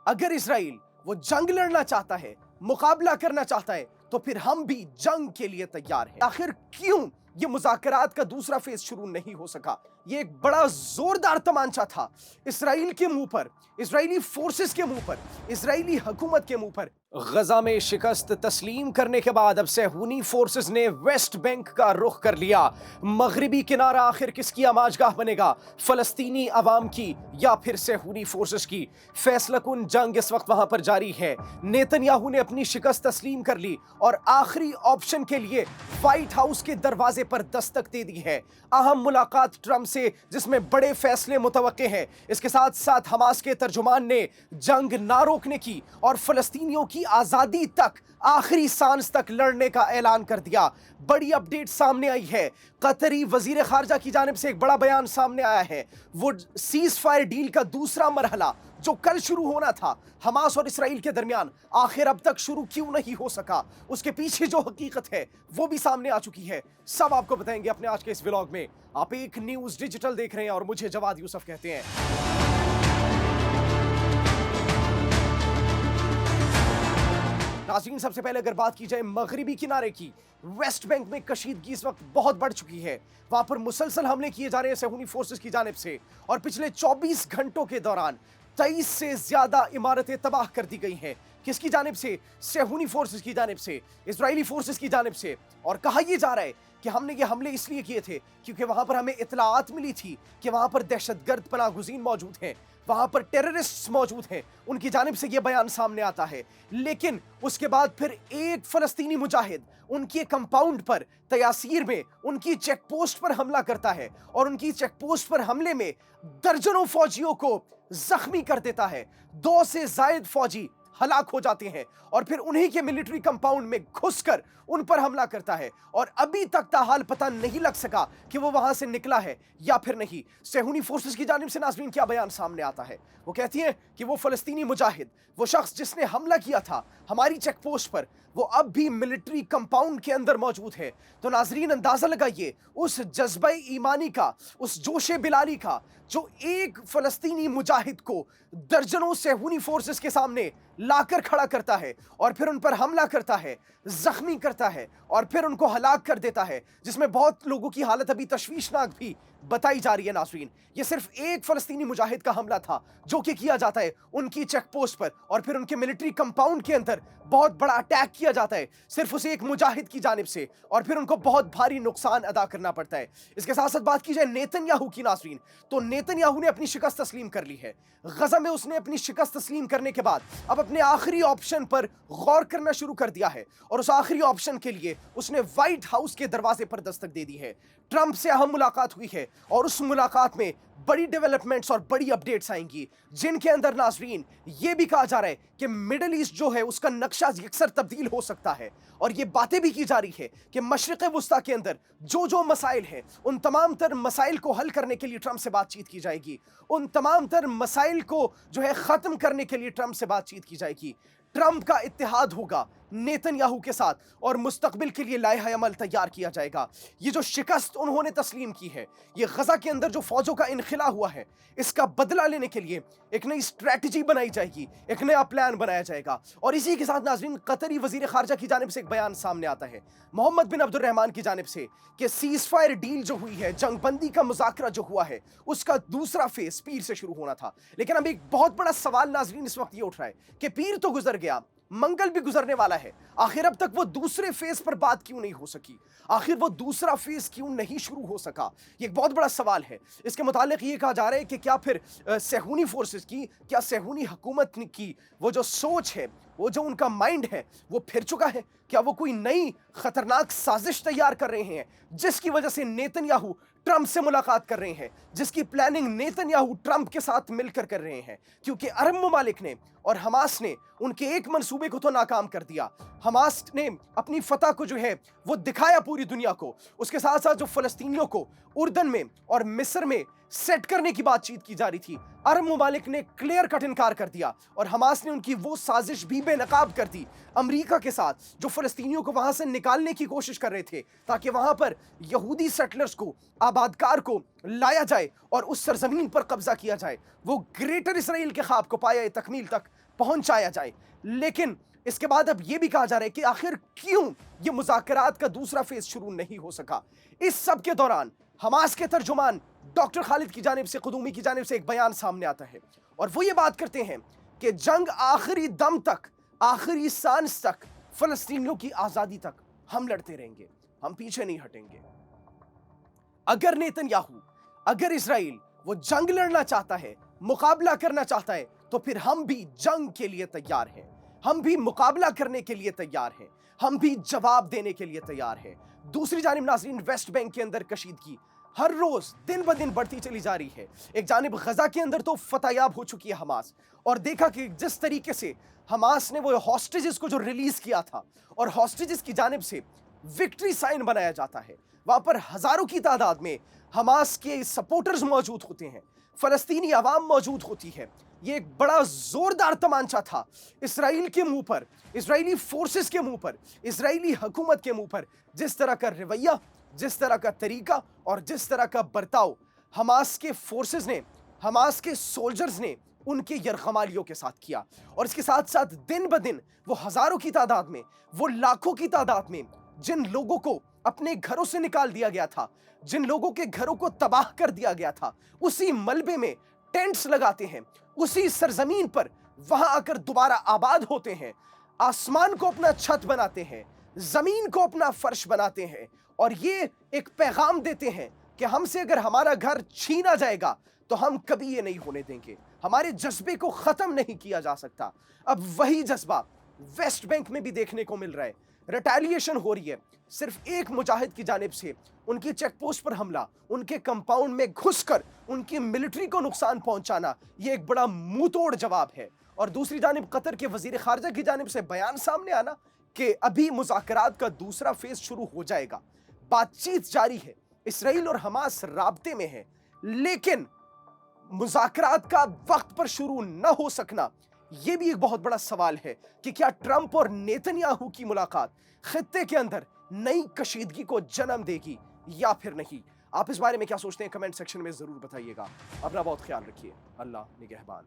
अगर इसराइल वो जंग लड़ना चाहता है, मुकाबला करना चाहता है, तो फिर हम भी जंग के लिए तैयार हैं। आखिर क्यों ये मुज़ाकरात का दूसरा फेज शुरू नहीं हो सका? ये एक बड़ा जोरदार तमांचा था इसराइल के मुंह पर, इजरायली फोर्सेस के मुंह पर, इजरायली हुकूमत के मुंह पर। गजा में शिकस्त तस्लीम करने के बाद अब सेहूनी फोर्सेस ने वेस्ट बैंक का रुख कर लिया। मगरिबी किनारा आखिर किसकी आमाजगाह बनेगा, फलस्तीनी अवाम की या फिर सेहूनी फोर्सेस की? फैसलाकुन जंग इस वक्त वहां पर जारी है। नेतन्याहू ने अपनी शिकस्त तस्लीम कर ली और आखिरी ऑप्शन के लिए व्हाइट हाउस के दरवाजे पर दस्तक दे दी है। अहम मुलाकात ट्रंप से, जिसमें बड़े फैसले मुतवक्के हैं। इसके साथ साथ हमास के तर्जुमान ने जंग ना रोकने की और फलस्तीनियों की आजादी तक, आखिरी सांस तक लड़ने का ऐलान कर दिया। बड़ी अपडेट सामने आई है। कतरी वजीर खारजा की जानिब से एक बड़ा बयान सामने आया है। वो सीज फायर डील का दूसरा मरहला जो कल शुरू होना था हमास और इसराइल के दरमियान, आखिर अब तक शुरू क्यों नहीं हो सका, उसके पीछे जो हकीकत है वो भी सामने आ चुकी है। सब आपको बताएंगे अपने आज के इस व्लॉग में। आप एक न्यूज डिजिटल देख रहे हैं और मुझे जवाद यूसुफ कहते हैं। नाज़रीन, सबसे पहले अगर बात की जाए मगरिबी किनारे की, वेस्ट बैंक में कशीदगी इस वक्त बहुत बढ़ चुकी है। वहां पर मुसलसल हमले किए जा रहे हैं सेहूनी फोर्सेस की जानिब से और पिछले 24 घंटों के दौरान 23 से ज्यादा इमारतें तबाह कर दी गई हैं। किसकी जानिब से? सेहूनी फोर्सेस की जानिब से, इजरायली फोर्सेस की जानिब से। और कहा यह जा रहा है कि हमने ये हमले इसलिए किए थे क्योंकि वहां पर हमें इतलात मिली थी कि वहां पर दहशतगर्द पनाहगुज़ीन मौजूद हैं, वहां पर टेररिस्ट मौजूद हैं। उनकी जानिब से यह बयान सामने आता है। लेकिन उसके बाद फिर एक फलस्तीनी मुजाहिद उनके कंपाउंड पर तयासीर में उनकी चेक पोस्ट पर हमला करता है और उनकी चेक पोस्ट पर हमले में दर्जनों फौजियों को जख्मी कर देता है। 2 से जायद फौजी हलाक हो जाते हैं और फिर उन्हीं के मिलिट्री कंपाउंड में घुसकर उन पर हमला करता है। और अभी तक ताहाल पता नहीं लग सका कि वो वहां से निकला है या फिर नहीं। सेहूनी फोर्सेस की जानिब से नाज़रीन क्या बयान सामने आता है? वो कहती है कि वो फलस्तीनी मुजाहिद, वो शख्स जिसने हमला किया था हमारी चेक पोस्ट पर, वो अब भी मिलिट्री कंपाउंड के अंदर मौजूद है। तो नाज़रीन अंदाजा लगाइए उस जज्बा ईमानी का, उस जोशे बिलाली का, जो एक फलस्तीनी मुजाहिद को दर्जनों सेहूनी फोर्सेस के सामने लाकर खड़ा करता है और फिर उन पर हमला करता है, जख्मी करता है और फिर उनको हलाक कर देता है, जिसमें बहुत लोगों की हालत अभी तशवीशनाक भी बताई जा रही है। नाज़रीन, ये सिर्फ एक फलस्तीनी मुजाहिद का हमला था जो कि किया जाता है उनकी चेक पोस्ट पर और फिर उनके मिलिट्री कंपाउंड के अंदर बहुत बड़ा अटैक किया जाता है सिर्फ उस एक मुजाहिद की जानिब से और फिर उनको बहुत भारी नुकसान अदा करना पड़ता है। इसके साथ साथ बात की जाए नेतन्याहू की नाज़रीन, तो नेतन्याहू ने अपनी शिकस्त तस्लीम कर ली है। गजा में उसने अपनी शिकस्त तस्लीम करने के बाद अब अपने आखिरी ऑप्शन पर गौर करना शुरू कर दिया है और उस आखिरी ऑप्शन के लिए उसने व्हाइट हाउस के दरवाजे पर दस्तक दे दी है। ट्रंप से अहम मुलाकात हुई है और उस मुलाकात में बड़ी डेवलपमेंट्स और बड़ी अपडेट्स आएंगी, जिनके अंदर नाज़रीन ये भी कहा जा रहा है कि मिडिल ईस्ट जो है उसका नक्शा यकसर तब्दील हो सकता है। और ये बातें भी की जा रही है कि मशरिक़ वुस्ता के अंदर जो जो मसाइल हैं उन तमाम तर मसाइल को हल करने के लिए ट्रंप से बातचीत की जाएगी। उन तमाम तर मसाइल को जो है ख़त्म करने के लिए ट्रंप से बातचीत की जाएगी। ट्रंप का इत्तेहाद होगा नेतन्याहू के साथ और मुस्तकबिल के लिए लाइहा अमल तैयार किया जाएगा। ये जो शिकस्त उन्होंने तस्लीम की है, ये गजा के अंदर जो फौजों का इनखिला हुआ है, इसका बदला लेने के लिए एक नई स्ट्रैटेजी बनाई जाएगी, एक नया प्लान बनाया जाएगा। और इसी के साथ नाज़रीन कतरी वजीर खारजा की जानिब से एक बयान सामने आता है मोहम्मद बिन अब्दुर्रहमान की जानिब से कि सीज फायर डील जो हुई है, जंग बंदी का मुज़ाकरा जो हुआ है, उसका दूसरा फेज पीर से शुरू होना था। लेकिन अब एक बहुत बड़ा सवाल नाज़रीन इस वक्त ये उठ रहा है कि पीर तो गुजर गया, मंगल भी गुजरने वाला है, आखिर अब तक वो दूसरे फेज पर बात क्यों नहीं हो सकी? आखिर वो दूसरा फेज क्यों नहीं शुरू हो सका? ये एक बहुत बड़ा सवाल है। इसके मुतालिक ये कहा जा रहा है कि क्या फिर सेहूनी फोर्सेस की, क्या सेहूनी हुकूमत की वो जो सोच है, वो जो उनका माइंड है, वो फिर चुका है? क्या वो कोई नई खतरनाक साजिश तैयार कर रहे हैं जिसकी वजह से नेतन्याहू ट्रंप से मुलाकात कर रहे हैं, जिसकी प्लानिंग नेतन्याहू ट्रंप के साथ मिलकर कर रहे हैं? क्योंकि अरब ममालिक ने और हमास ने उनके एक मंसूबे को तो नाकाम कर दिया। हमास ने अपनी फतह को जो है वो दिखाया पूरी दुनिया को, उसके साथ साथ जो फलस्तीनियों को उर्दन में और मिस्र में सेट करने की बातचीत की जा रही थी, अरब ममालिक ने क्लियर कट इनकार कर दिया और हमास ने उनकी वो साजिश भी बेनकाब कर दी अमेरिका के साथ, जो फलस्तीनियों को वहां से निकालने की कोशिश कर रहे थे ताकि वहां पर यहूदी सेटलर्स को, आबादकार को लाया जाए और उस सरजमीन पर कब्जा किया जाए। वो ग्रेटर इसराइल के ख्वाब को पाया तकमील तक पहुंचाया जाए। लेकिन इसके बाद अब यह भी कहा जा रहा है कि आखिर क्यों यह मुज़ाकरात का दूसरा फेज शुरू नहीं हो सका। इस सब के दौरान हमास के तर्जुमान डॉक्टर खालिद की जानिब से, कुदूमी की जानिब से एक बयान सामने आता है और वो ये बात करते हैं कि जंग आखिरी दम तक, आखिरी सांस तक, फलस्तीनियों की आजादी तक हम लड़ते रहेंगे, हम पीछे नहीं हटेंगे। अगर नेतन्याहू, अगर इजराइल वो जंग लड़ना चाहता है, मुकाबला करना चाहता है, तो फिर हम भी जंग के लिए तैयार हैं, हम भी मुकाबला करने के लिए तैयार हैं, हम भी जवाब देने के लिए तैयार हैं। दूसरी जानिब नाज़रीन, वेस्ट बैंक के अंदर कशीदगी हर रोज दिन ब दिन बढ़ती चली जा रही है। एक जानिब गजा के अंदर तो फतेहयाब हो चुकी है हमास, और देखा कि जिस तरीके से हमास ने वो हॉस्टेजेस को जो रिलीज किया था और हॉस्टेजेस की जानिब से विक्ट्री साइन बनाया जाता है, वहां पर हजारों की तादाद में हमास के सपोर्टर्स मौजूद होते हैं, फलस्तीनी आवाम मौजूद होती है। ये एक बड़ा जोरदार तमांचा था इसराइल के मुंह पर, इसराइली फोर्सेस के मुंह पर, इसराइली हुकूमत के मुंह पर। जिस तरह का रवैया, जिस तरह का तरीका और जिस तरह का बर्ताव हमास के फोर्सेस ने, हमास के सोल्जर्स ने उनके यरगमालियों के साथ किया, और इसके साथ साथ दिन ब दिन वो हजारों की तादाद में, वो लाखों की तादाद में जिन लोगों को अपने घरों से निकाल दिया गया था, जिन लोगों के घरों को तबाह कर दिया गया था, उसी मलबे में टेंट्स लगाते हैं, उसी सरजमीन पर वहां आकर दोबारा आबाद होते हैं, आसमान को अपना छत बनाते हैं, जमीन को अपना फर्श बनाते हैं, और ये एक पैगाम देते हैं कि हमसे अगर हमारा घर छीना जाएगा तो हम कभी ये नहीं होने देंगे, हमारे जज्बे को खत्म नहीं किया जा सकता। अब वही जज्बा वेस्ट बैंक में भी देखने को मिल रहा है। रिटेलिएशन हो रही है, सिर्फ एक मुजाहिद की जानिब से उनकी चेक पोस्ट पर हमला, उनके कंपाउंड में घुसकर उनकी मिलिट्री को नुकसान पहुंचाना, यह एक बड़ा मुंह तोड़ जवाब है। और दूसरी जानिब कतर के वजीर खारजा की जानिब से बयान सामने आना कि अभी मुज़ाकरात का दूसरा फेज शुरू हो जाएगा, बातचीत जारी है, इसराइल और हमास राब्ते में है, लेकिन मुज़ाकरात का वक्त पर शुरू न हो सकना, यह भी एक बहुत बड़ा सवाल है कि क्या ट्रंप और नेतन्याहू की मुलाकात खित्ते के अंदर नई कशीदगी को जन्म देगी या फिर नहीं। आप इस बारे में क्या सोचते हैं, कमेंट सेक्शन में जरूर बताइएगा। अपना बहुत ख्याल रखिए। अल्लाह निगहबान।